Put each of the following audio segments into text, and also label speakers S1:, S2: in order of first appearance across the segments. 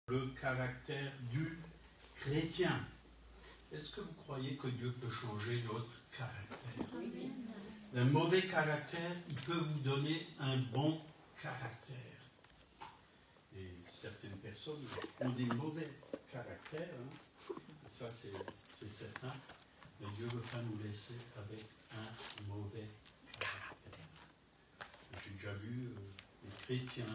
S1: le caractère du chrétien. Est-ce que vous croyez que Dieu peut changer notre caractère?
S2: Oui.
S1: Un mauvais caractère, il peut vous donner un bon caractère. Et certaines personnes ont des mauvais caractères, hein. Ça c'est certain, mais Dieu ne veut pas nous laisser avec un mauvais caractère. J'ai déjà vu des chrétiens,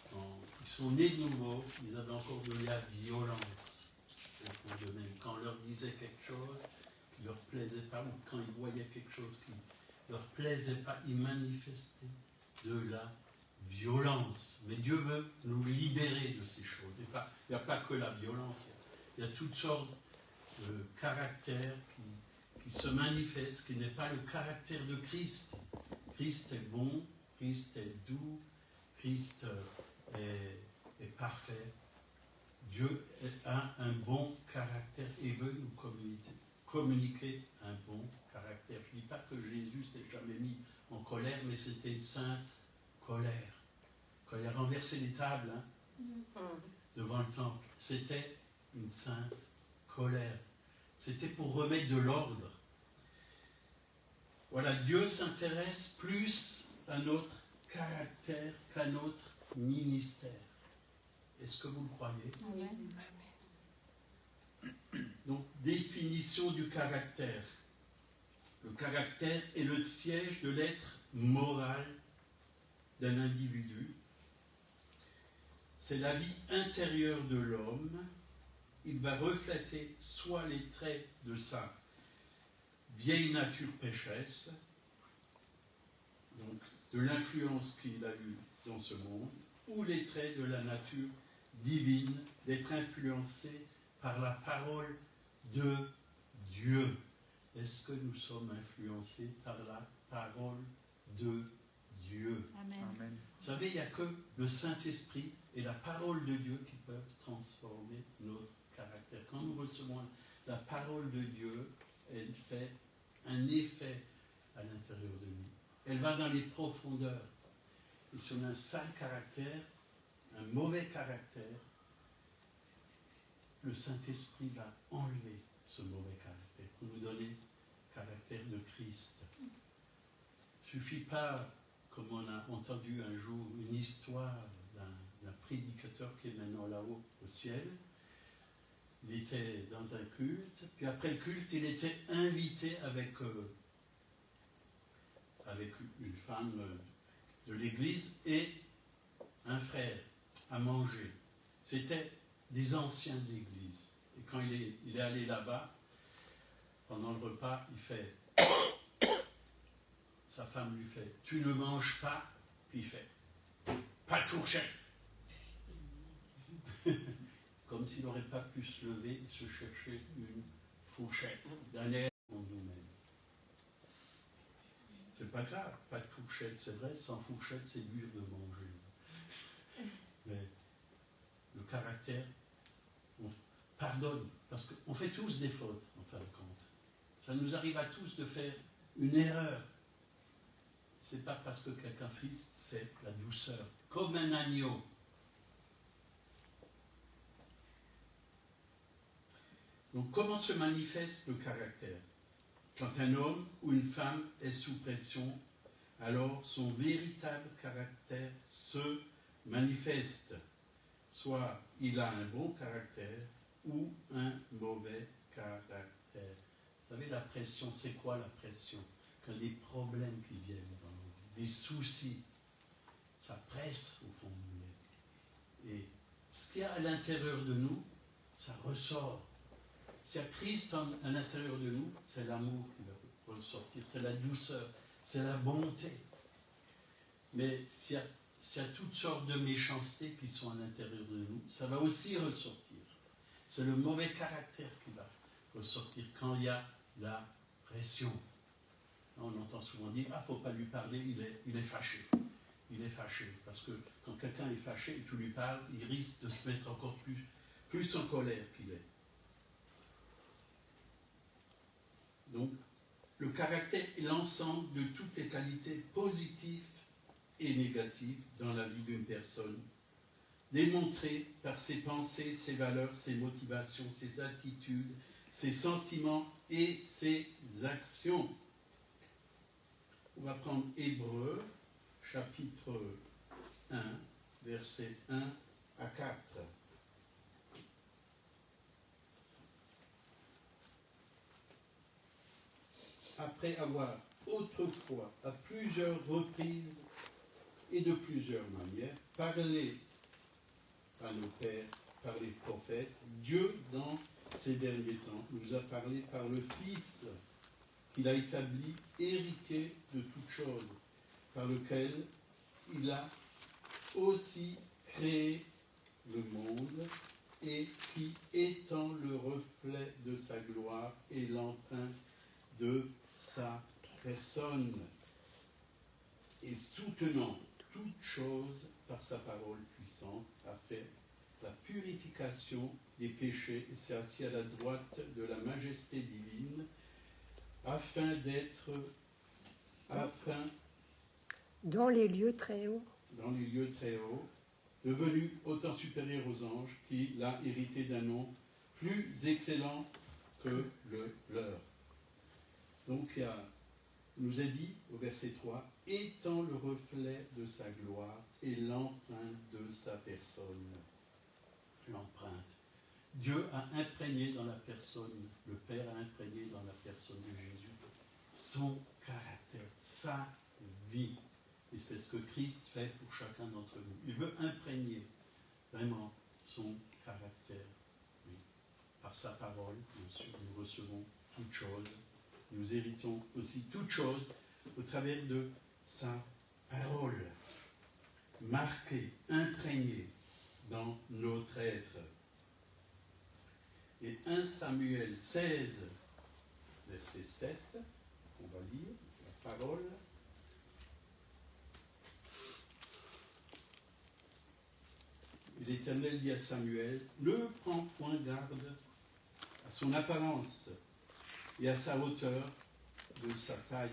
S1: quand ils sont nés de nouveau, ils avaient encore de la violence au fond d'eux-mêmes. Quand on leur disait quelque chose qui ne leur plaisait pas, ou quand ils voyaient quelque chose qui ne leur plaisait pas, ils manifestaient de la violence. Mais Dieu veut nous libérer de ces choses. Il n'y a pas que la violence, il y a toutes sortes de caractères qui se manifestent, qui n'est pas le caractère de Christ. Christ est bon, Christ est doux, Christ est parfait. Dieu a un bon caractère et veut nous communiquer un bon caractère. Je ne dis pas que Jésus s'est jamais mis en colère, mais c'était une sainte colère. Quand il a renversé les tables devant le temple, c'était une sainte colère. C'était pour remettre de l'ordre. Voilà, Dieu s'intéresse plus à notre caractère qu'à notre ministère. Est-ce que vous le croyez?
S2: Oui.
S1: Donc, définition du caractère. Le caractère est le siège de l'être moral d'un individu. C'est la vie intérieure de l'homme. Il va refléter soit les traits de sa vieille nature pécheresse, donc de l'influence qu'il a eue dans ce monde, ou les traits de la nature divine, d'être influencé par la parole de Dieu. Est-ce que nous sommes influencés par la parole de Dieu?
S2: Amen.
S3: Amen.
S1: Vous savez, il n'y a que le Saint-Esprit et la parole de Dieu qui peuvent transformer notre caractère. Quand nous recevons la parole de Dieu, elle fait un effet à l'intérieur de nous. Elle va dans les profondeurs. Et si on a un sale caractère, un mauvais caractère, le Saint-Esprit va enlever ce mauvais caractère pour nous donner le caractère de Christ. Il ne suffit pas, comme on a entendu un jour, une histoire d'un prédicateur qui est maintenant là-haut au ciel. Il était dans un culte, puis après le culte, il était invité avec une femme de l'église et un frère à manger. C'était des anciens de l'église. Et quand il est allé là-bas, pendant le repas, sa femme lui fait « Tu ne manges pas ?» Puis il fait « Pas de fourchette !» Comme s'il n'aurait pas pu se lever et se chercher une fourchette d'un air en nous-mêmes. C'est pas grave, pas de fourchette, c'est vrai, sans fourchette, c'est dur de manger. Mais le caractère, on pardonne, parce qu'on fait tous des fautes, en fin de compte. Ça nous arrive à tous de faire une erreur. C'est pas parce que quelqu'un triste, c'est la douceur. Comme un agneau. Donc, comment se manifeste le caractère? Quand un homme ou une femme est sous pression, alors son véritable caractère se manifeste. Soit il a un bon caractère ou un mauvais caractère. Vous savez, la pression, c'est quoi la pression? Quand des problèmes qui viennent dans nos vies, des soucis, ça presse au fond de nous. Et ce qu'il y a à l'intérieur de nous, ça ressort. S'il y a Christ à l'intérieur de nous, c'est l'amour qui va ressortir, c'est la douceur, c'est la bonté. Mais s'il y a toutes sortes de méchancetés qui sont à l'intérieur de nous, ça va aussi ressortir. C'est le mauvais caractère qui va ressortir quand il y a la pression. On entend souvent dire « Ah, il ne faut pas lui parler, il est fâché. » Il est fâché, parce que quand quelqu'un est fâché et tu lui parles, il risque de se mettre encore plus en colère qu'il est. Donc, le caractère est l'ensemble de toutes les qualités positives et négatives dans la vie d'une personne, démontré par ses pensées, ses valeurs, ses motivations, ses attitudes, ses sentiments et ses actions. On va prendre Hébreux, chapitre 1, versets 1 à 4. Après avoir autrefois, à plusieurs reprises et de plusieurs manières, parlé à nos pères par les prophètes, Dieu, dans ces derniers temps, nous a parlé par le Fils qu'il a établi, héritier de toutes choses, par lequel il a aussi créé le monde et qui, étant le reflet de sa gloire et l'empreinte de sa personne, et soutenant toutes choses par sa parole puissante, a fait la purification des péchés et s'est assis à la droite de la majesté divine, afin
S2: dans les lieux très hauts,
S1: devenu autant supérieur aux anges, qu'il a hérité d'un nom plus excellent que le leur. Donc il nous est dit au verset 3, étant le reflet de sa gloire et l'empreinte de sa personne. L'empreinte. Dieu a imprégné dans la personne, le Père a imprégné dans la personne de Jésus son caractère, sa vie. Et c'est ce que Christ fait pour chacun d'entre nous. Il veut imprégner vraiment son caractère. Oui. Par sa parole, bien sûr, nous recevons toutes choses. Nous héritons aussi toutes choses au travers de sa parole, marquée, imprégnée dans notre être. Et 1 Samuel 16, verset 7, on va lire la parole. Et l'Éternel dit à Samuel, ne prends point garde à son apparence et à sa hauteur de sa taille,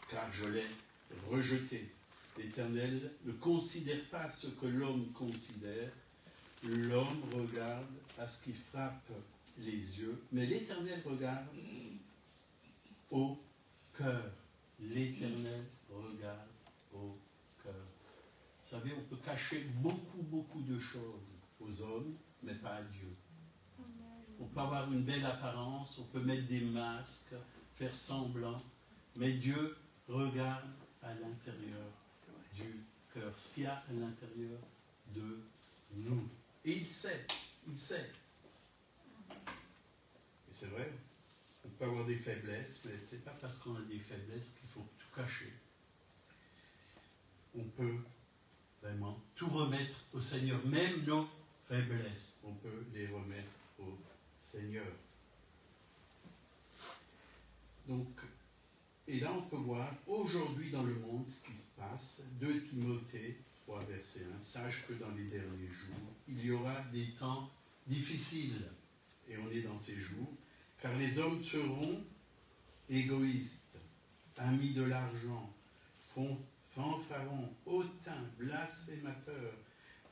S1: car je l'ai rejeté. L'Éternel ne considère pas ce que l'homme considère. L'homme regarde à ce qui frappe les yeux, mais l'Éternel regarde au cœur. L'Éternel regarde au cœur. Vous savez, on peut cacher beaucoup de choses aux hommes, mais pas à Dieu. On peut avoir une belle apparence, on peut mettre des masques, faire semblant, mais Dieu regarde à l'intérieur du cœur, ce qu'il y a à l'intérieur de nous. Et il sait. Et c'est vrai, on peut avoir des faiblesses, mais ce n'est pas parce qu'on a des faiblesses qu'il faut tout cacher. On peut vraiment tout remettre au Seigneur, même nos faiblesses, on peut les remettre au Seigneur. Donc, et là on peut voir aujourd'hui dans le monde ce qui se passe. 2 Timothée 3, verset 1, sache que dans les derniers jours, il y aura des temps difficiles, et on est dans ces jours, car les hommes seront égoïstes, amis de l'argent, fanfarons, hautains, blasphémateurs,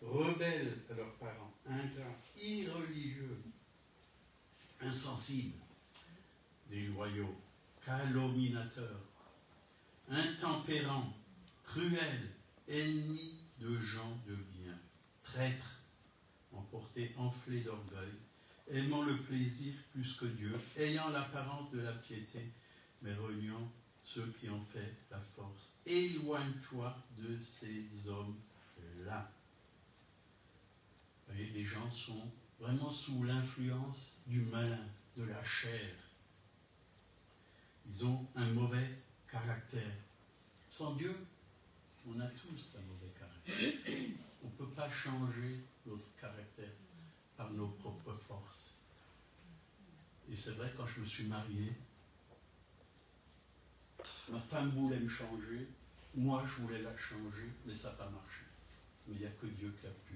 S1: rebelles à leurs parents, ingrats, irreligieux, insensibles, déloyaux, calomniateurs, intempérants, cruels, ennemis de gens de bien, traîtres, emportés, enflés d'orgueil, aimant le plaisir plus que Dieu, ayant l'apparence de la piété, mais reniant ceux qui en fait la force. Éloigne-toi de ces hommes-là. Vous voyez, les gens sont vraiment sous l'influence du malin, de la chair. Ils ont un mauvais caractère. Sans Dieu, on a tous un mauvais caractère. On ne peut pas changer notre caractère par nos propres forces. Et c'est vrai, quand je me suis marié, ma femme voulait me changer, moi je voulais la changer, mais ça n'a pas marché. Mais il n'y a que Dieu qui a pu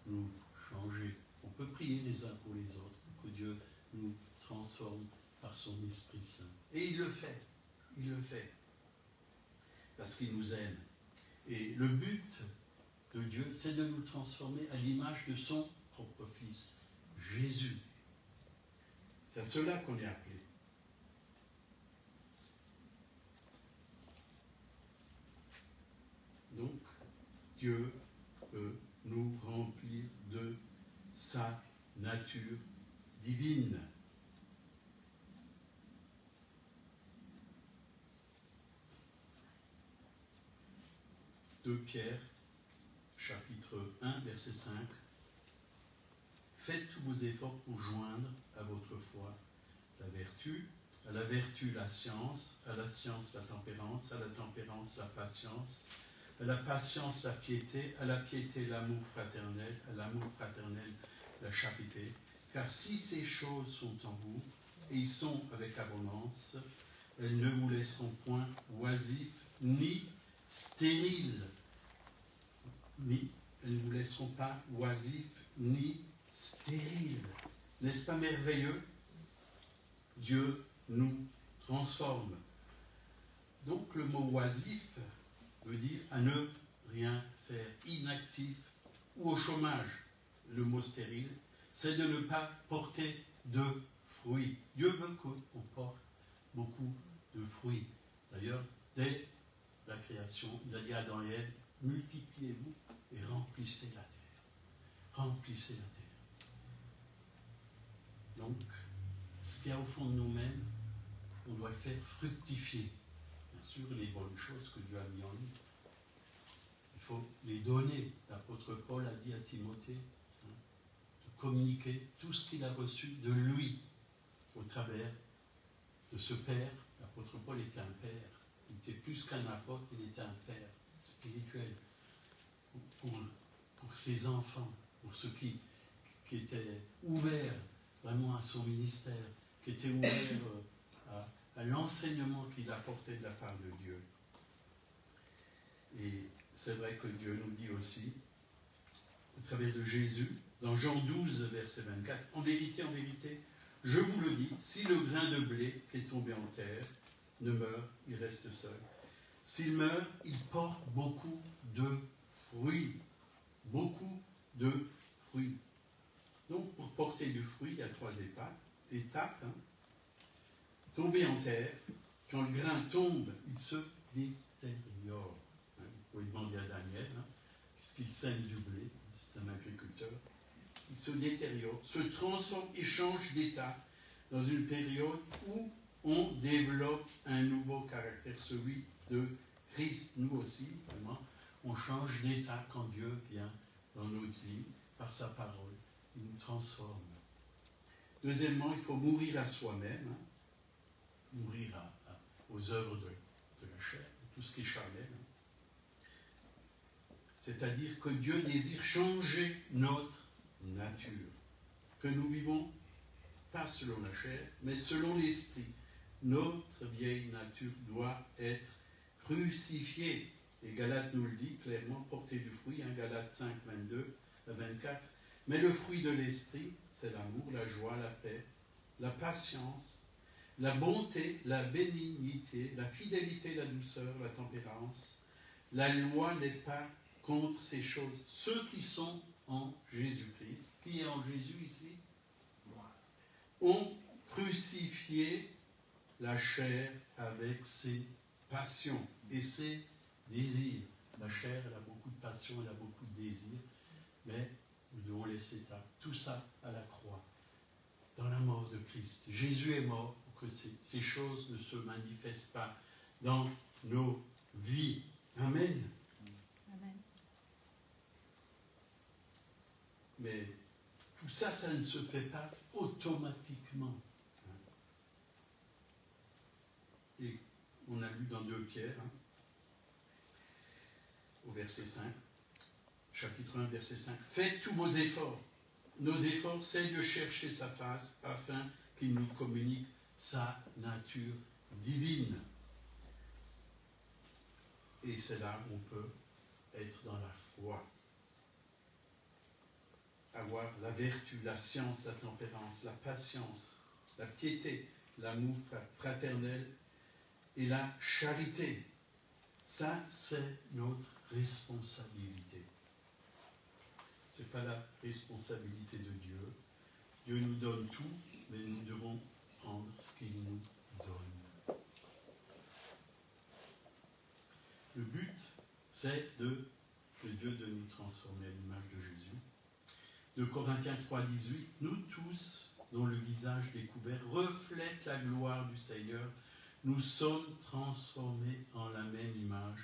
S1: nous changer. On peut prier les uns pour les autres, pour que Dieu nous transforme par son Esprit Saint. Et il le fait. Parce qu'il nous aime. Et le but de Dieu, c'est de nous transformer à l'image de son propre Fils, Jésus. C'est à cela qu'on est appelé. Donc, Dieu peut nous remplir de sa nature divine. De Pierre, chapitre 1, verset 5. Faites tous vos efforts pour joindre à votre foi la vertu, à la vertu la science, à la science la tempérance, à la tempérance la patience, à la patience la piété, à la piété l'amour fraternel, à l'amour fraternel la charité. Car si ces choses sont en vous, et y sont avec abondance, elles ne vous laisseront point oisifs ni stériles. Elles ne vous laisseront pas oisifs ni stériles. N'est-ce pas merveilleux? Dieu nous transforme. Donc le mot oisif veut dire à ne rien faire, inactif ou au chômage. Le mot stérile, c'est de ne pas porter de fruits. Dieu veut qu'on porte beaucoup de fruits. D'ailleurs, dès la création, il a dit à Adam et Ève, multipliez-vous et remplissez la terre. Remplissez la terre. Donc, ce qu'il y a au fond de nous-mêmes, on doit le faire fructifier. Bien sûr, les bonnes choses que Dieu a mis en nous, il faut les donner. L'apôtre Paul a dit à Timothée de communiquer tout ce qu'il a reçu de lui au travers de ce Père. L'apôtre Paul était un père. Il était plus qu'un apôtre, il était un père spirituel pour ses enfants, pour ceux qui étaient ouverts vraiment à son ministère, qui étaient ouverts à l'enseignement qu'il apportait de la part de Dieu. Et c'est vrai que Dieu nous dit aussi, au travers de Jésus, dans Jean 12, verset 24, en vérité, je vous le dis, si le grain de blé qui est tombé en terre ne meurt, il reste seul. S'il meurt, il porte beaucoup de fruits. Beaucoup de fruits. Donc, pour porter du fruit, il y a 3 étapes. Tomber en terre, quand le grain tombe, il se détériore. Vous pouvez demander à Daniel, puisqu'il sème du blé, c'est un agriculteur. Il se détériore, se transforme et change d'état dans une période où on développe un nouveau caractère, celui de Christ. Nous aussi, vraiment, on change d'état quand Dieu vient dans notre vie, par sa parole. Il nous transforme. Deuxièmement, il faut mourir à soi-même, mourir aux œuvres de la chair, de tout ce qui est charnel. C'est-à-dire que Dieu désire changer notre nature. Que nous vivons pas selon la chair, mais selon l'esprit. Notre vieille nature doit être crucifiée. Et Galates nous le dit clairement, porter du fruit, Galates 5, 22 à 24. Mais le fruit de l'esprit, c'est l'amour, la joie, la paix, la patience, la bonté, la bénignité, la fidélité, la douceur, la tempérance. La loi n'est pas contre ces choses. Ceux qui sont en Jésus-Christ, qui est en Jésus ici, ont crucifié la chair avec ses passions et ses désirs. La chair, elle a beaucoup de passions, elle a beaucoup de désirs, mais nous devons laisser tout ça à la croix, dans la mort de Christ. Jésus est mort pour que ces choses ne se manifestent pas dans nos vies. Amen.
S2: Amen.
S1: Mais tout ça, ça ne se fait pas automatiquement. Et on a lu dans 2 Pierre, au verset 5, chapitre 1, verset 5, « Faites tous vos efforts. » Nos efforts, c'est de chercher sa face afin qu'il nous communique sa nature divine. Et c'est là où on peut être dans la foi. Avoir la vertu, la science, la tempérance, la patience, la piété, l'amour fraternel et la charité. Ça, c'est notre responsabilité. Ce n'est pas la responsabilité de Dieu. Dieu nous donne tout, mais nous devons prendre ce qu'il nous donne. Le but, c'est de Dieu de nous transformer à l'image de Jésus. De Corinthiens 3,18, nous tous, dont le visage découvert reflète la gloire du Seigneur, nous sommes transformés en la même image,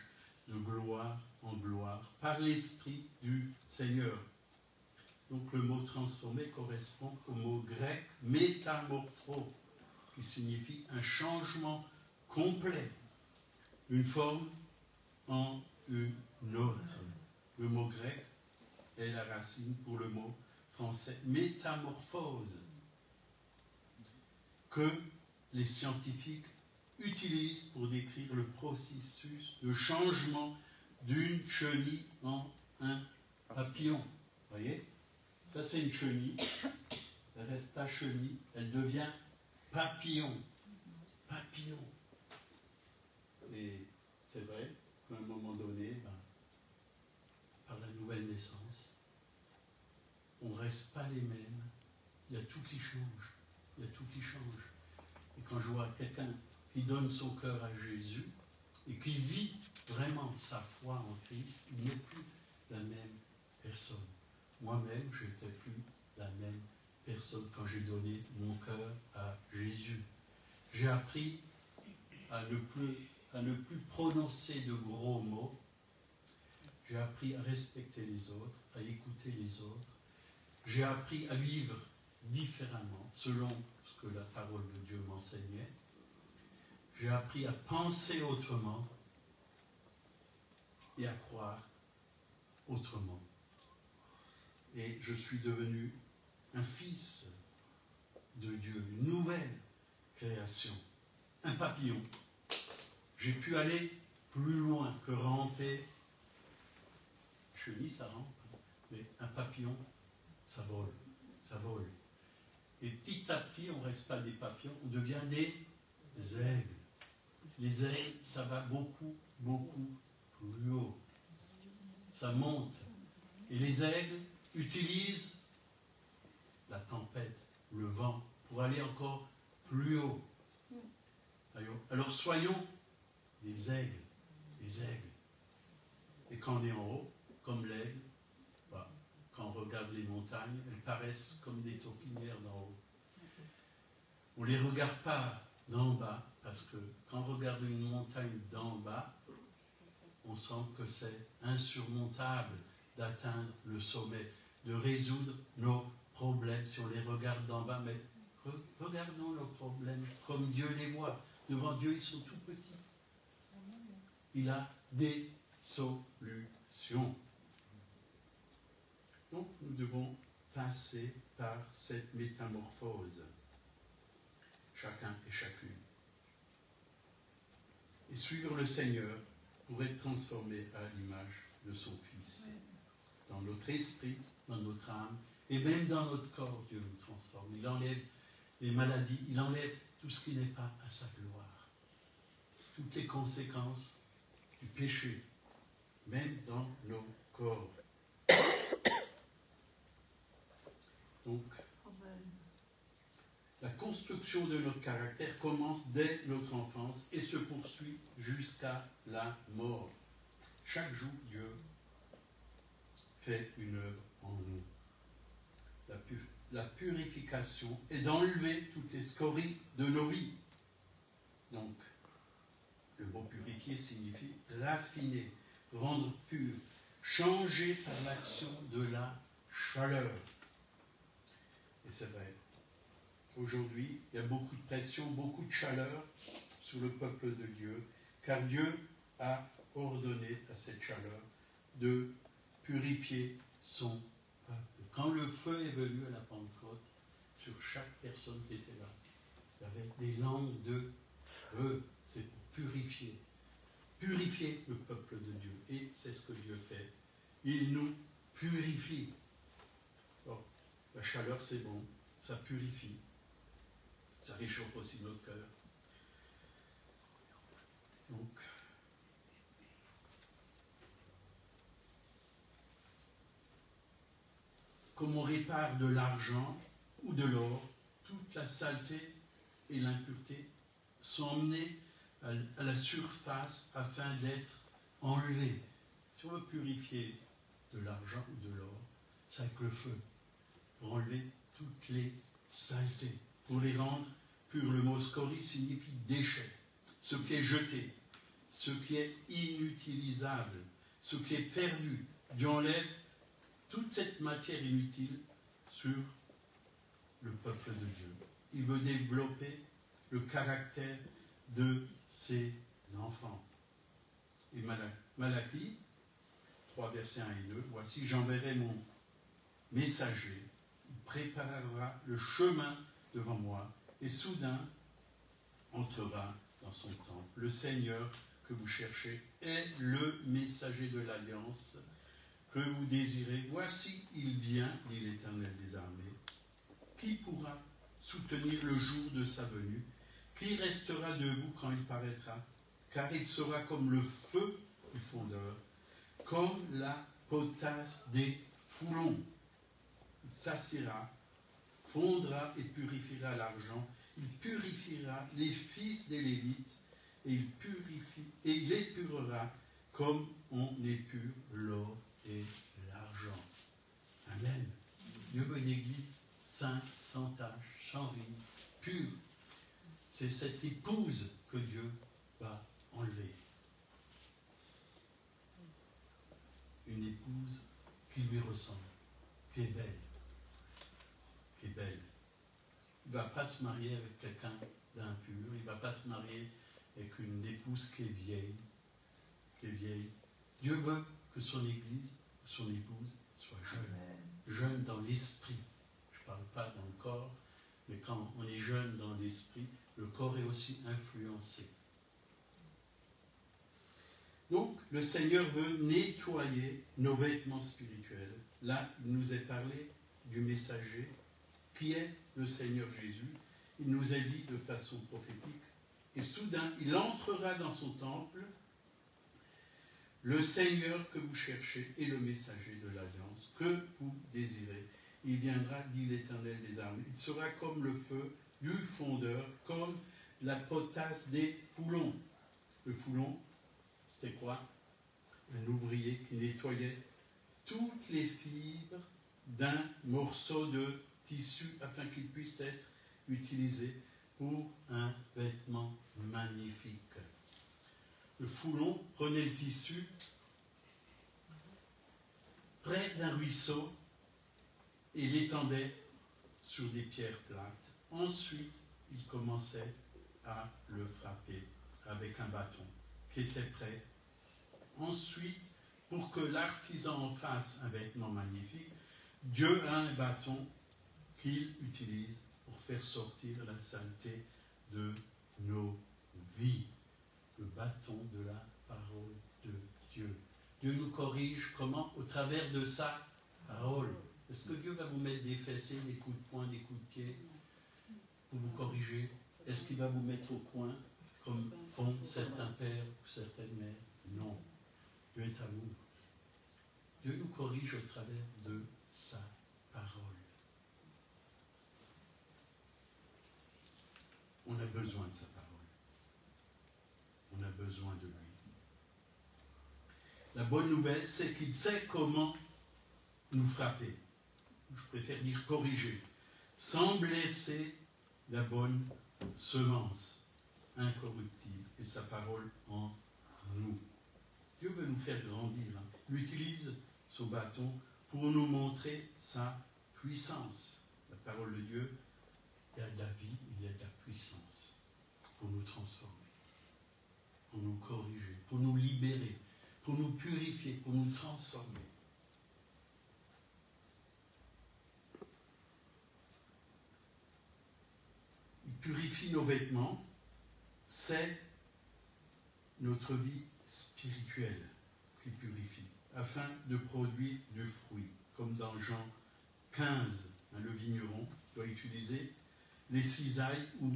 S1: de gloire en gloire, par l'Esprit du Seigneur. Donc le mot transformé correspond au mot grec métamorpho, qui signifie un changement complet, une forme en une autre. Le mot grec est la racine pour le mot français métamorphose, que les scientifiques utilisent pour décrire le processus de changement d'une chenille en un papillon. Vous voyez? Ça, c'est une chenille. Elle reste pas chenille, elle devient papillon. Papillon. Et c'est vrai qu'à un moment donné, par la nouvelle naissance, on ne reste pas les mêmes. Il y a tout qui change. Il y a tout qui change. Et quand je vois quelqu'un qui donne son cœur à Jésus et qui vit vraiment sa foi en Christ, il n'est plus la même personne. Moi-même, je n'étais plus la même personne quand j'ai donné mon cœur à Jésus. J'ai appris à ne plus prononcer de gros mots. J'ai appris à respecter les autres, à écouter les autres. J'ai appris à vivre différemment, selon ce que la parole de Dieu m'enseignait. J'ai appris à penser autrement et à croire autrement. Et je suis devenu un fils de Dieu, une nouvelle création, un papillon. J'ai pu aller plus loin que ramper. Chenille, ça rampe, mais un papillon, ça vole, ça vole. Et petit à petit, on ne reste pas des papillons, on devient des aigles. Les aigles, ça va beaucoup, beaucoup plus haut. Ça monte. Et les aigles utilisent la tempête, le vent, pour aller encore plus haut. Alors soyons des aigles, des aigles. Et quand on est en haut, comme l'aigle, quand on regarde les montagnes, elles paraissent comme des taupinières d'en haut. On ne les regarde pas d'en bas, parce que quand on regarde une montagne d'en bas, on sent que c'est insurmontable d'atteindre le sommet, de résoudre nos problèmes si on les regarde d'en bas. Mais regardons nos problèmes comme Dieu les voit. Devant Dieu, ils sont tout petits. Il a des solutions. Donc, nous devons passer par cette métamorphose, chacun et chacune. Et suivre le Seigneur pour être transformé à l'image de son Fils. Dans notre esprit, dans notre âme, et même dans notre corps, Dieu nous transforme. Il enlève les maladies, il enlève tout ce qui n'est pas à sa gloire. Toutes les conséquences du péché, même dans nos corps. Donc, la construction de notre caractère commence dès notre enfance et se poursuit jusqu'à la mort. Chaque jour, Dieu fait une œuvre en nous. La purification est d'enlever toutes les scories de nos vies. Donc, le mot purifier signifie raffiner, rendre pur, changer par l'action de la chaleur. Et c'est vrai. Aujourd'hui, il y a beaucoup de pression, beaucoup de chaleur sur le peuple de Dieu, car Dieu a ordonné à cette chaleur de purifier son peuple. Quand le feu est venu à la Pentecôte, sur chaque personne qui était là, il y avait des langues de feu. C'est pour purifier. Purifier le peuple de Dieu. Et c'est ce que Dieu fait. Il nous purifie. Alors, la chaleur, c'est bon. Ça purifie. Ça réchauffe aussi notre cœur. Donc, comme on répare de l'argent ou de l'or, toute la saleté et l'impureté sont emmenées à la surface afin d'être enlevées. Si on veut purifier de l'argent ou de l'or, c'est avec le feu, pour enlever toutes les saletés, pour les rendre purs. Le mot scorie signifie déchet, ce qui est jeté, ce qui est inutilisable, ce qui est perdu. Dieu enlève toute cette matière inutile sur le peuple de Dieu. Il veut développer le caractère de ses enfants. Et Malachie 3, versets 1 et 2, « Voici, j'enverrai mon messager, il préparera le chemin devant moi, et soudain entrera dans son temple. Le Seigneur que vous cherchez est le messager de l'alliance que vous désirez. Voici, il vient, dit l'Éternel des armées. Qui pourra soutenir le jour de sa venue? Qui restera debout quand il paraîtra? Car il sera comme le feu du fondeur, comme la potasse des foulons. Il s'assiera, fondra et purifiera l'argent. Il purifiera les fils des Lévites et il épurera comme on épure l'or et l'argent. Amen. Dieu veut une église sainte, sans tache, sans ride, pure. C'est cette épouse que Dieu va enlever. Une épouse qui lui ressemble, qui est belle. Qui est belle. Il ne va pas se marier avec quelqu'un d'impur, il ne va pas se marier avec une épouse qui est vieille. Dieu veut que son église, son épouse, soit jeune. Jeune dans l'esprit. Je ne parle pas dans le corps, mais quand on est jeune dans l'esprit, le corps est aussi influencé. Donc, le Seigneur veut nettoyer nos vêtements spirituels. Là, il nous est parlé du messager, qui est le Seigneur Jésus. Il nous a dit de façon prophétique, et soudain, il entrera dans son temple. Le Seigneur que vous cherchez est le messager de l'alliance que vous désirez. Il viendra, dit l'Éternel des armées. Il sera comme le feu du fondeur, comme la potasse des foulons. Le foulon, c'était quoi? Un ouvrier qui nettoyait toutes les fibres d'un morceau de tissu afin qu'il puisse être utilisé pour un vêtement magnifique. Le foulon prenait le tissu près d'un ruisseau et l'étendait sur des pierres plates. Ensuite, il commençait à le frapper avec un bâton qui était prêt. Ensuite, pour que l'artisan en fasse un vêtement magnifique, Dieu a un bâton qu'il utilise pour faire sortir la saleté de nos vies. Le bâton de la parole de Dieu. Dieu nous corrige comment? Au travers de sa parole. Est-ce que Dieu va vous mettre des fessées, des coups de poing, des coups de pied pour vous corriger? Est-ce qu'il va vous mettre au coin comme font certains pères ou certaines mères? Non. Dieu est amour. Dieu nous corrige au travers de sa parole. On a besoin de sa parole. On a besoin de lui. La bonne nouvelle, c'est qu'il sait comment nous frapper. Je préfère dire corriger, sans blesser la bonne semence incorruptible et sa parole en nous. Dieu veut nous faire grandir. Il utilise son bâton pour nous montrer sa puissance. La parole de Dieu, il y a de la vie, il y a de la puissance pour nous transformer, pour nous corriger, pour nous libérer, pour nous purifier, pour nous transformer. Il purifie nos vêtements, c'est notre vie spirituelle qu'il purifie, afin de produire du fruit, comme dans Jean 15, le vigneron doit utiliser les cisailles ou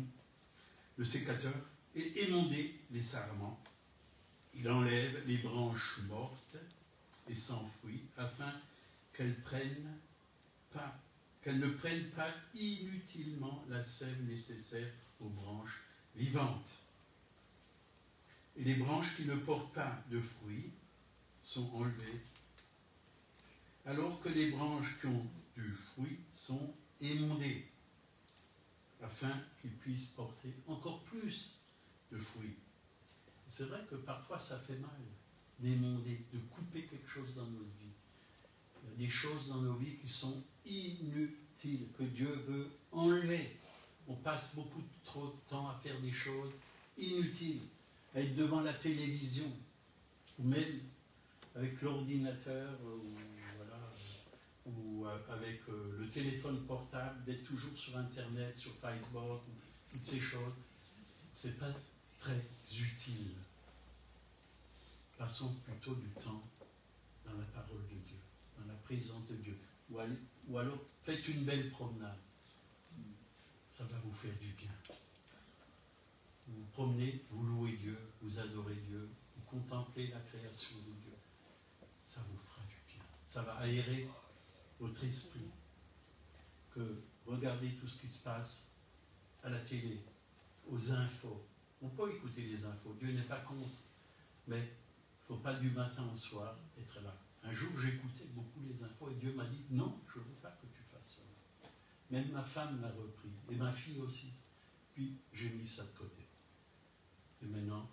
S1: le sécateur et émonder les sarments. Il enlève les branches mortes et sans fruit, afin qu'elles prennent qu'elles ne prennent pas inutilement la sève nécessaire aux branches vivantes. Et les branches qui ne portent pas de fruits sont enlevées, alors que les branches qui ont du fruit sont émondées, afin qu'ils puissent porter encore plus de fruits. C'est vrai que parfois ça fait mal d'émonder, de couper quelque chose dans notre vie. Il y a des choses dans nos vies qui sont inutiles, que Dieu veut enlever. On passe beaucoup trop de temps à faire des choses inutiles, à être devant la télévision, ou même avec l'ordinateur, ou avec le téléphone portable, d'être toujours sur Internet, sur Facebook, toutes ces choses. Ce n'est pas très utile. Passons plutôt du temps dans la parole de Dieu, dans la présence de Dieu. Ou alors, faites une belle promenade. Ça va vous faire du bien. Vous vous promenez, vous louez Dieu, vous adorez Dieu, vous contemplez la création de Dieu. Ça vous fera du bien. Ça va aérer votre esprit. Que regardez tout ce qui se passe à la télé, aux infos. On peut écouter les infos, Dieu n'est pas contre. Mais il ne faut pas du matin au soir être là. Un jour, j'écoutais beaucoup les infos et Dieu m'a dit, non, je ne veux pas que tu fasses cela. Même ma femme l'a repris, et ma fille aussi. Puis, j'ai mis ça de côté. Et maintenant,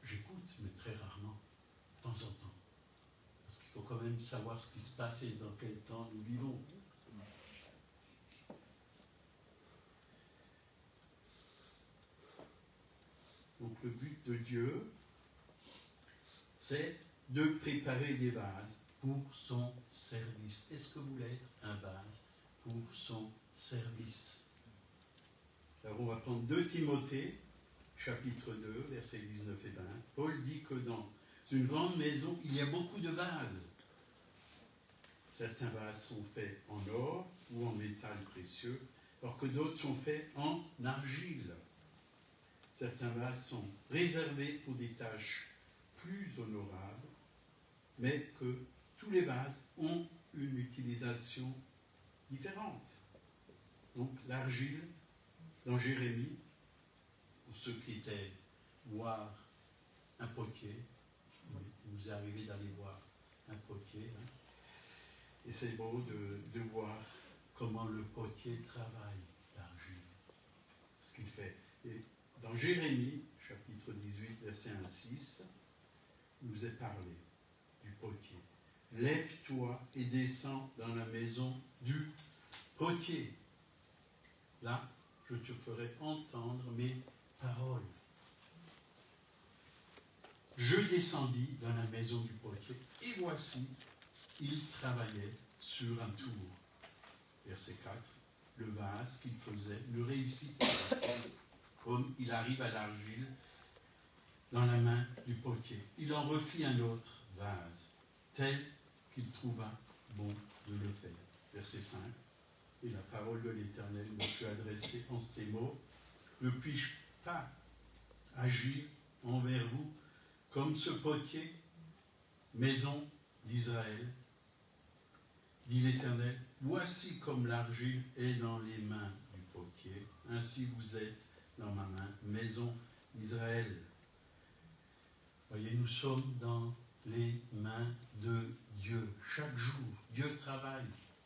S1: j'écoute, mais très rarement, de temps en temps. Parce qu'il faut quand même savoir ce qui se passe et dans quel temps nous vivons. Donc le but de Dieu, c'est de préparer des vases pour son service. Est-ce que vous voulez être un vase pour son service? Alors on va prendre 2 Timothée, chapitre 2, versets 19 et 20. Paul dit que dans une grande maison, il y a beaucoup de vases. Certains vases sont faits en or ou en métal précieux, alors que d'autres sont faits en argile. Certains vases sont réservés pour des tâches plus honorables, mais que tous les vases ont une utilisation différente. Donc l'argile, dans Jérémie, pour ceux qui étaient voir un potier, il nous est arrivé d'aller voir un potier, hein, et c'est beau de voir comment le potier travaille l'argile, ce qu'il fait. Et dans Jérémie, chapitre 18, verset 1 à 6, il nous est parlé du potier. Lève-toi et descends dans la maison du potier. Là, je te ferai entendre mes paroles. Je descendis dans la maison du potier, et voici, il travaillait sur un tour. Verset 4, le vase qu'il faisait ne réussit pas. Comme il arrive à l'argile dans la main du potier. Il en refit un autre vase, tel qu'il trouva bon de le faire. Verset 5, et la parole de l'Éternel me fut adressée en ces mots, ne puis-je pas agir envers vous comme ce potier, maison d'Israël, dit l'Éternel, voici comme l'argile est dans les mains du potier, ainsi vous êtes dans ma main, maison d'Israël. Voyez, nous sommes dans les mains de Dieu. Chaque jour, Dieu travaille.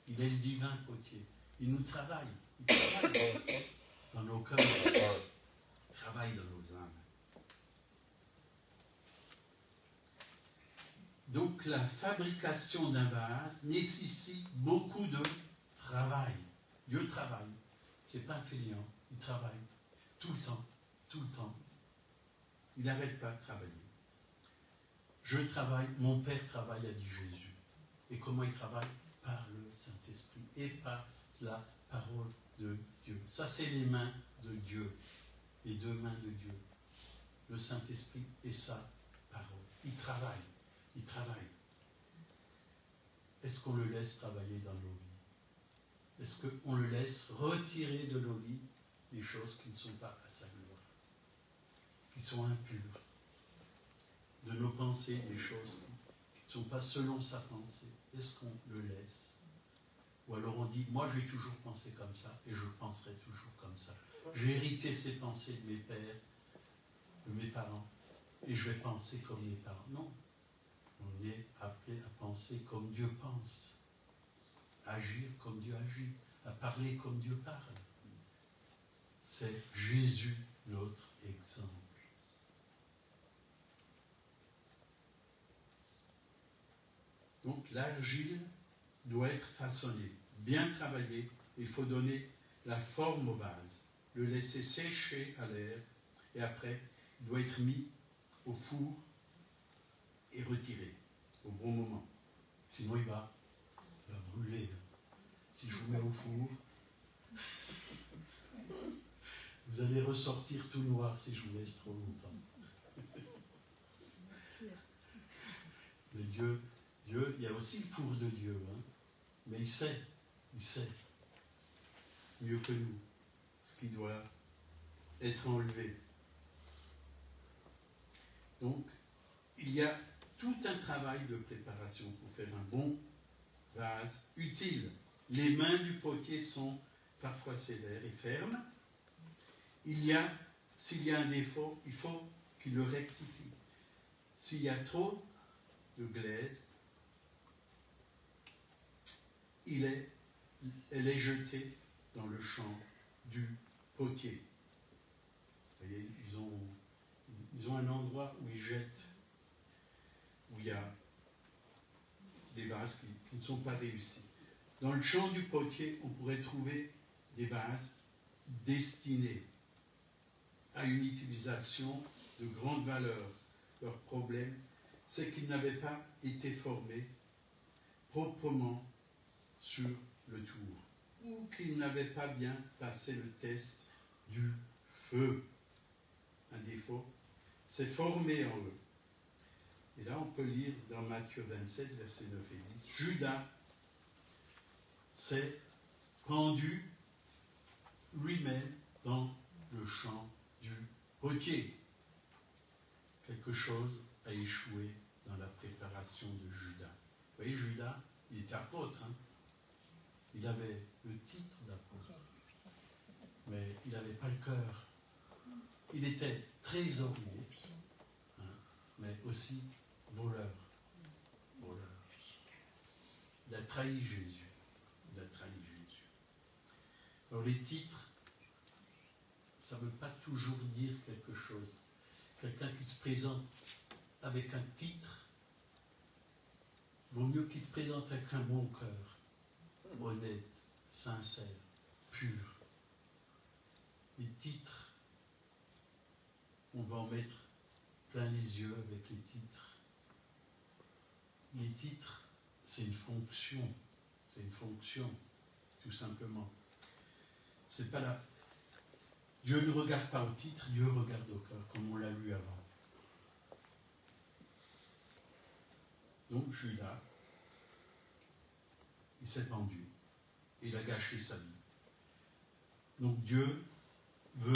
S1: Il est le divin potier. Il nous travaille. Il travaille dans nos cœurs. Il travaille dans nos âmes. Donc la fabrication d'un vase nécessite beaucoup de travail. Dieu travaille. Ce n'est pas un fainéant. Il travaille. Tout le temps, tout le temps. Il n'arrête pas de travailler. Je travaille, mon Père travaille, a dit Jésus. Et comment il travaille? Par le Saint-Esprit et par la parole de Dieu. Ça, c'est les mains de Dieu. Les 2 mains de Dieu. Le Saint-Esprit et sa parole. Il travaille. Il travaille. Est-ce qu'on le laisse travailler dans nos vies? Est-ce qu'on le laisse retirer de nos vies des choses qui ne sont pas à sa gloire, qui sont impures, de nos pensées, des choses qui ne sont pas selon sa pensée? Est-ce qu'on le laisse? Ou alors on dit, moi j'ai toujours pensé comme ça et je penserai toujours comme ça. J'ai hérité ces pensées de mes pères, de mes parents, et je vais penser comme mes parents. Non, on est appelé à penser comme Dieu pense, à agir comme Dieu agit, à parler comme Dieu parle. C'est Jésus notre exemple. Donc l'argile doit être façonnée, bien travaillée. Il faut donner la forme au vase, le laisser sécher à l'air, et après, il doit être mis au four et retiré au bon moment. Sinon, il va brûler. Si je vous mets au four, vous allez ressortir tout noir si je vous laisse trop longtemps. Mais Dieu, il y a aussi le four de Dieu, hein. Mais il sait mieux que nous ce qui doit être enlevé. Donc, il y a tout un travail de préparation pour faire un bon vase utile. Les mains du potier sont parfois sévères et fermes. S'il y a un défaut, il faut qu'il le rectifie. S'il y a trop de glaise, elle est jetée dans le champ du potier. Vous voyez, ils ont un endroit où ils jettent, où il y a des vases qui ne sont pas réussis. Dans le champ du potier, on pourrait trouver des vases destinés à une utilisation de grande valeur. Leur problème, c'est qu'ils n'avaient pas été formés proprement sur le tour, ou qu'ils n'avaient pas bien passé le test du feu. Un défaut, c'est formé en eux. Et là, on peut lire dans Matthieu 27, versets 9 et 10, Judas s'est pendu lui-même dans le champ du potier. Quelque chose a échoué dans la préparation de Judas. Vous voyez, Judas, il était apôtre, hein. Il avait le titre d'apôtre, mais il n'avait pas le cœur. Il était trésorier, hein, mais aussi voleur. Il a trahi Jésus. Alors les titres, ça ne veut pas toujours dire quelque chose. Quelqu'un qui se présente avec un titre, vaut mieux qu'il se présente avec un bon cœur, honnête, sincère, pur. Les titres, on va en mettre plein les yeux avec les titres. Les titres, c'est une fonction, tout simplement. C'est pas là. Dieu ne regarde pas au titre, Dieu regarde au cœur, comme on l'a lu avant. Donc Judas, il s'est pendu, il a gâché sa vie. Donc Dieu veut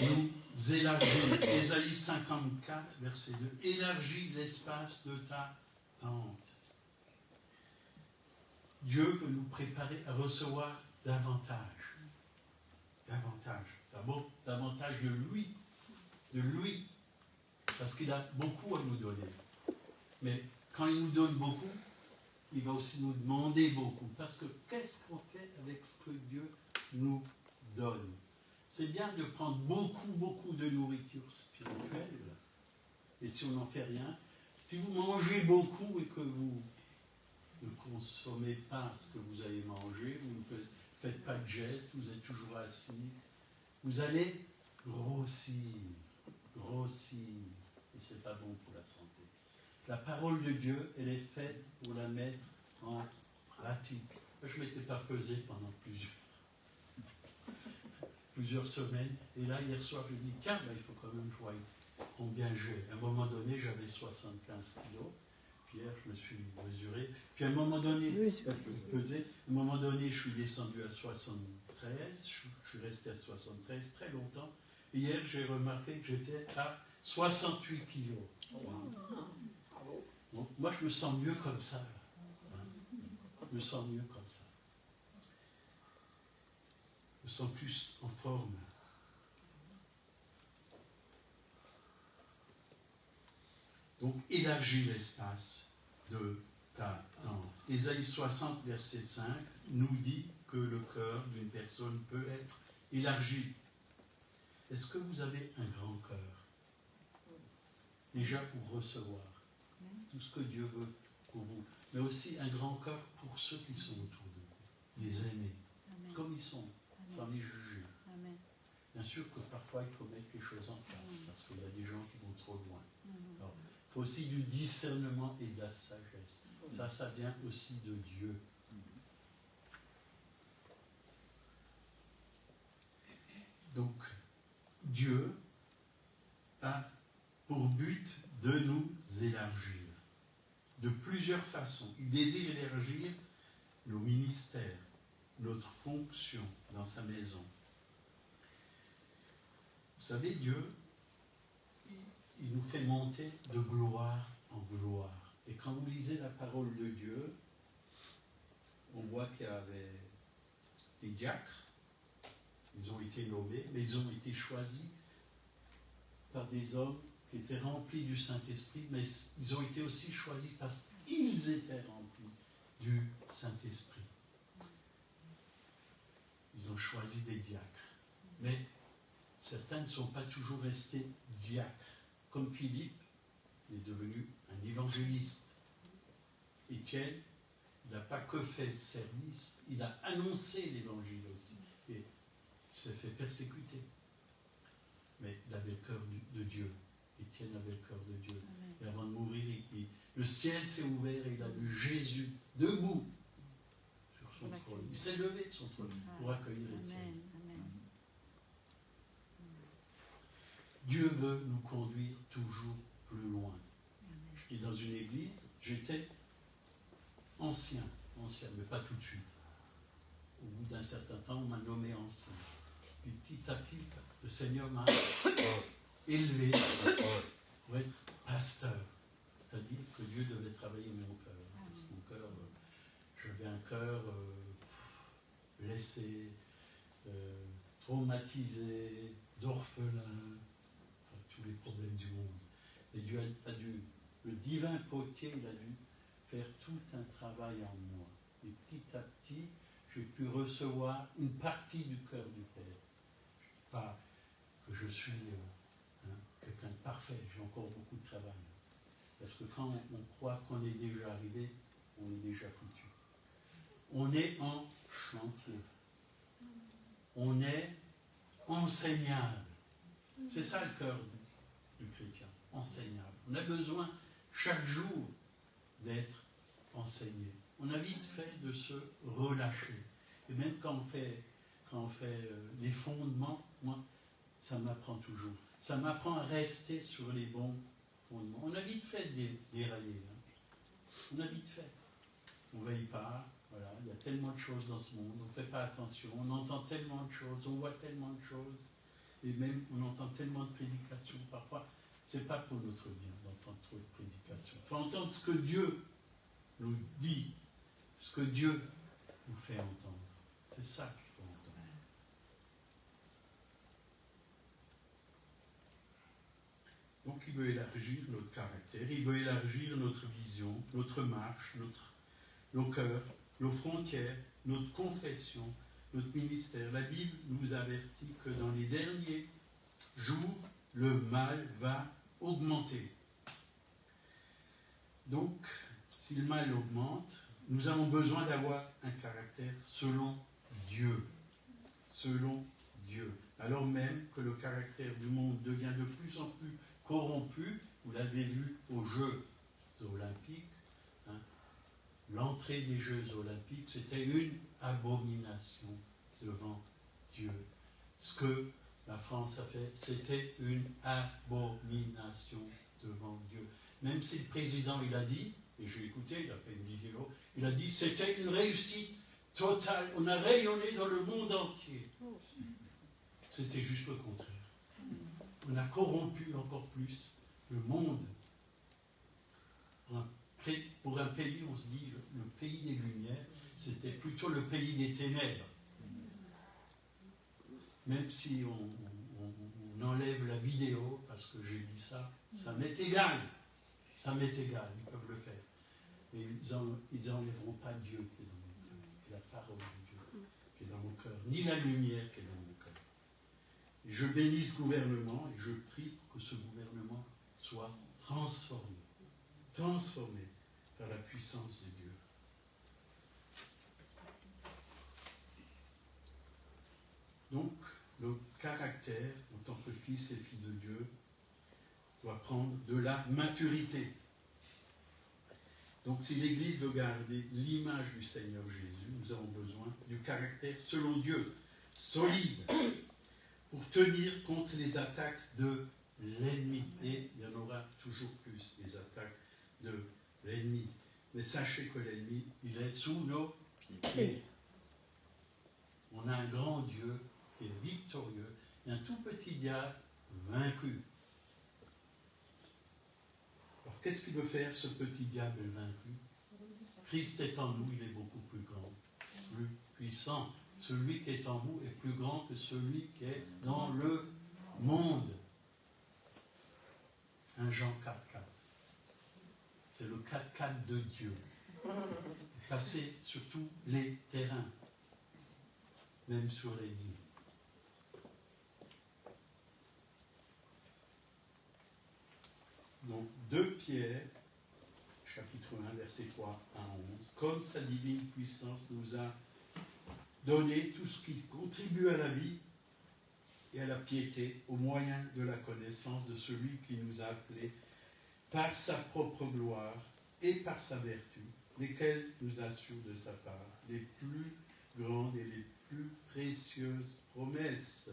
S1: nous élargir. Ésaïe 54, verset 2, élargis l'espace de ta tente. Dieu veut nous préparer à recevoir davantage. D'abord, davantage de lui, parce qu'il a beaucoup à nous donner. Mais quand il nous donne beaucoup, il va aussi nous demander beaucoup. Parce que qu'est-ce qu'on fait avec ce que Dieu nous donne? C'est bien de prendre beaucoup de nourriture spirituelle, et si on n'en fait rien, si vous mangez beaucoup et que vous ne consommez pas ce que vous avez mangé, vous ne faites pas de gestes, vous êtes toujours assis, vous allez grossir, et ce n'est pas bon pour la santé. La parole de Dieu, elle est faite pour la mettre en pratique. Je ne m'étais pas pesé pendant plusieurs semaines, et là, hier soir, je me dis, tiens, il faut quand même que je voie combien j'ai. À un moment donné, j'avais 75 kilos. Hier, je me suis mesuré. Puis à un moment donné, je suis descendu à 73. Je suis resté à 73 très longtemps. Et hier, j'ai remarqué que j'étais à 68 kilos. Donc, moi, je me sens mieux comme ça. Là. Je me sens mieux comme ça. me sens plus en forme. Donc, élargis l'espace de ta tente. Ésaïe 60, verset 5, nous dit que le cœur d'une personne peut être élargi. Est-ce que vous avez un grand cœur? Déjà pour recevoir tout ce que Dieu veut pour vous, mais aussi un grand cœur pour ceux qui sont autour de vous, les aînés, comme ils sont, sans les juger.
S3: Amen.
S1: Bien sûr que parfois il faut mettre les choses en place, parce qu'il y a des gens qui vont trop loin. Alors, il faut aussi du discernement et de la sagesse. Ça vient aussi de Dieu. Donc, Dieu a pour but de nous élargir de plusieurs façons. Il désire élargir nos ministères, notre fonction dans sa maison. Vous savez, Dieu, il nous fait monter de gloire en gloire. Et quand vous lisez la parole de Dieu, on voit qu'il y avait des diacres, ils ont été nommés, mais ils ont été choisis par des hommes qui étaient remplis du Saint-Esprit, mais ils ont été aussi choisis parce qu'ils étaient remplis du Saint-Esprit. Ils ont choisi des diacres. Mais certains ne sont pas toujours restés diacres. Comme Philippe, il est devenu un évangéliste. Étienne, il n'a pas que fait le service, il a annoncé l'évangile aussi. Et il s'est fait persécuter. Mais il avait le cœur de Dieu. Étienne avait le cœur de Dieu. Amen. Et avant de mourir, le ciel s'est ouvert et il a vu Jésus debout sur son trône. Il s'est levé de son trône pour accueillir Étienne. Dieu veut nous conduire toujours plus loin. J'étais dans une église, j'étais ancien, mais pas tout de suite. Au bout d'un certain temps, on m'a nommé ancien. Puis petit à petit, le Seigneur m'a élevé pour être pasteur. C'est-à-dire que Dieu devait travailler mon cœur. Parce que mon cœur, j'avais un cœur blessé, traumatisé, d'orphelin, enfin, tous les problèmes du monde. Et Dieu a dû, le divin potier, il a dû faire tout un travail en moi. Et petit à petit, j'ai pu recevoir une partie du cœur du Père. Je ne dis pas que je suis quelqu'un de parfait, j'ai encore beaucoup de travail. Parce que quand on croit qu'on est déjà arrivé, on est déjà foutu. On est en chantier. On est enseignable. C'est ça le cœur du chrétien, enseignable. On a besoin chaque jour d'être enseigné. On a vite fait de se relâcher. Et même quand on fait les fondements, moi, ça m'apprend toujours. Ça m'apprend à rester sur les bons fondements. On a vite fait de dérailler. On a vite fait. On ne veille pas. Voilà. Il y a tellement de choses dans ce monde. On ne fait pas attention. On entend tellement de choses. On voit tellement de choses. Et même, on entend tellement de prédications. Parfois, ce n'est pas pour notre bien d'entendre trop de prédications. Il faut entendre ce que Dieu nous dit. Ce que Dieu nous fait entendre. C'est ça qu'il faut entendre. Donc il veut élargir notre caractère, il veut élargir notre vision, notre marche, nos cœurs, nos frontières, notre confession, notre ministère. La Bible nous avertit que dans les derniers jours, le mal va augmenter. Donc, si le mal augmente, nous avons besoin d'avoir un caractère selon Dieu. Selon Dieu. Alors même que le caractère du monde devient de plus en plus corrompu, vous l'avez vu aux Jeux olympiques, l'entrée des Jeux olympiques, c'était une abomination devant Dieu. Ce que la France a fait, c'était une abomination devant Dieu. Même si le président, il a dit, et j'ai écouté, il a fait une vidéo, il a dit c'était une réussite totale, on a rayonné dans le monde entier. C'était juste le contraire. On a corrompu encore plus le monde. Pour un pays, on se dit, le pays des Lumières, c'était plutôt le pays des ténèbres. même si on enlève la vidéo, parce que j'ai dit ça, ça m'est égal. Ça m'est égal, ils peuvent le faire. Mais ils n'enlèveront pas Dieu qui est dans mon cœur, et la parole de Dieu qui est dans mon cœur, ni la lumière qui est dans mon cœur. Et je bénis ce gouvernement et je prie pour que ce gouvernement soit transformé par la puissance de Dieu. Donc, le caractère, en tant que fils et fille de Dieu, doit prendre de la maturité. Donc, si l'Église veut garder l'image du Seigneur Jésus, nous avons besoin du caractère selon Dieu, solide, pour tenir contre les attaques de l'ennemi. Et il y en aura toujours plus, des attaques de l'ennemi. Mais sachez que l'ennemi, il est sous nos pieds. On a un grand Dieu qui est victorieux et un tout petit diable vaincu. Alors, qu'est-ce qu'il veut faire, ce petit diable vaincu? Christ est en nous, il est beaucoup plus grand, plus puissant. Celui qui est en vous est plus grand que celui qui est dans le monde. 1 Jean 4,4. C'est le 4,4 de Dieu. Passez sur tous les terrains, même sur les livres. Donc, 2 Pierre, chapitre 1, versets 3 à 11. Comme sa divine puissance nous a donné tout ce qui contribue à la vie et à la piété au moyen de la connaissance de celui qui nous a appelés par sa propre gloire et par sa vertu, lesquelles nous assurent de sa part les plus grandes et les plus précieuses promesses,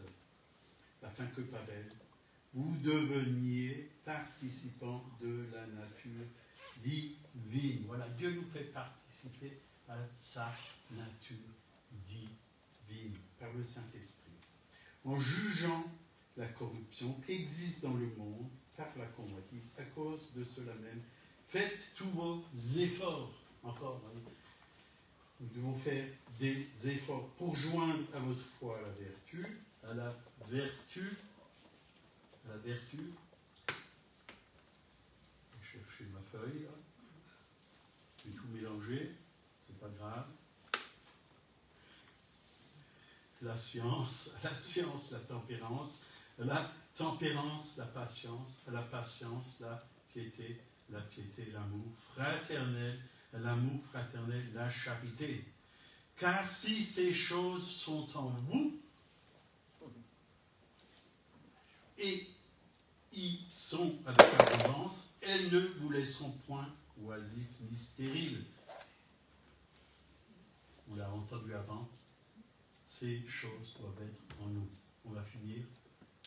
S1: afin que par elles, vous deveniez participants de la nature divine. Voilà, Dieu nous fait participer à sa nature divine, par le Saint-Esprit. En jugeant la corruption qui existe dans le monde par la convoitise, à cause de cela même, faites tous vos efforts. Encore, nous devons faire des efforts pour joindre à votre foi la vertu, à la vertu. Je vais chercher ma feuille, là. Je vais tout mélanger, c'est pas grave. La science, la tempérance, la patience, la piété, l'amour fraternel, la charité. Car si ces choses sont en vous, et y sont avec abondance, elles ne vous laisseront point oisives ni stériles. On l'a entendu avant, ces choses doivent être en nous. On va finir.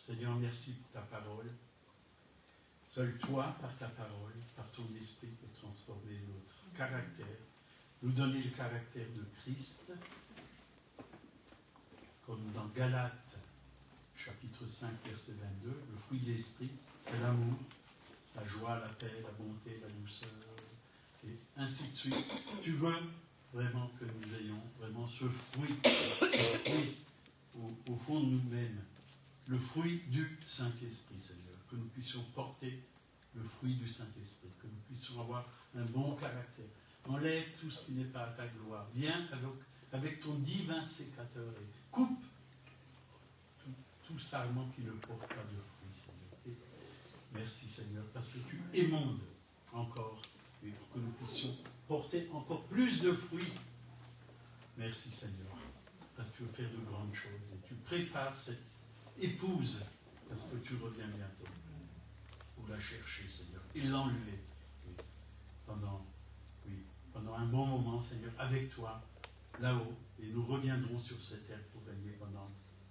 S1: Seigneur, merci pour ta parole. Seul toi, par ta parole, par ton esprit, peux transformer notre caractère, nous donner le caractère de Christ, comme dans Galates, chapitre 5, verset 22, le fruit de l'esprit, c'est l'amour, la joie, la paix, la bonté, la douceur, et ainsi de suite. Tu veux vraiment que nous ayons vraiment ce fruit au fond de nous-mêmes, le fruit du Saint-Esprit, Seigneur, que nous puissions porter le fruit du Saint-Esprit, que nous puissions avoir un bon caractère. Enlève tout ce qui n'est pas à ta gloire. Viens avec ton divin sécateur et coupe tout sarment qui ne porte pas de fruits, Seigneur. Et merci, Seigneur, parce que tu émondes encore, et pour que nous puissions porter encore plus de fruits. Merci, Seigneur, parce que tu veux faire de grandes choses. Et tu prépares cette épouse, parce que tu reviens bientôt, pour la chercher, Seigneur, et l'enlever pendant un bon moment, Seigneur, avec toi, là-haut, et nous reviendrons sur cette terre pour régner pendant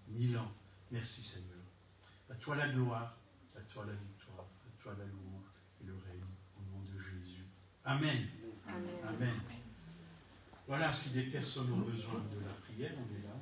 S1: 1000 ans. Merci, Seigneur. À toi la gloire, à toi la victoire, à toi la louange et le règne, au nom de Jésus. Amen. Amen. Amen. Voilà, si des personnes ont besoin de la prière, on est là.